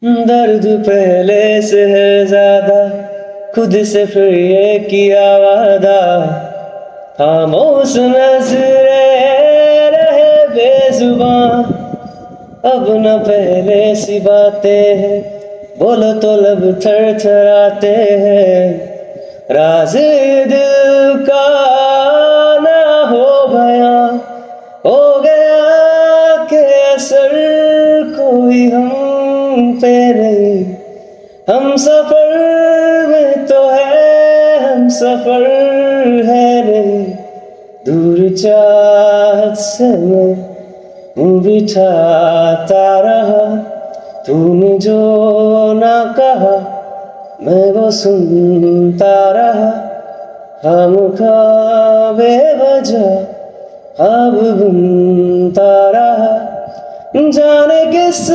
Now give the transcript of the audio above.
दर्द पहले से है ज्यादा, खुद से फिर ये किया वादा, खामोश नजरे रहे बेजुबान। अब न पहले सी बातें हैं, बोलो तो लब थर थराते हैं। राज दिल का ना हो बयां, हो गया कि असर कोई हम पे नहीं। हम सफर में तो है, हम सफर है नहीं। दूर चाहत से मैं मुँह बिठाता रहा, तूने जो ना कहा मैं वो सुनता रहा। खामखा बेवजह अब बुनता रहा, जाने किस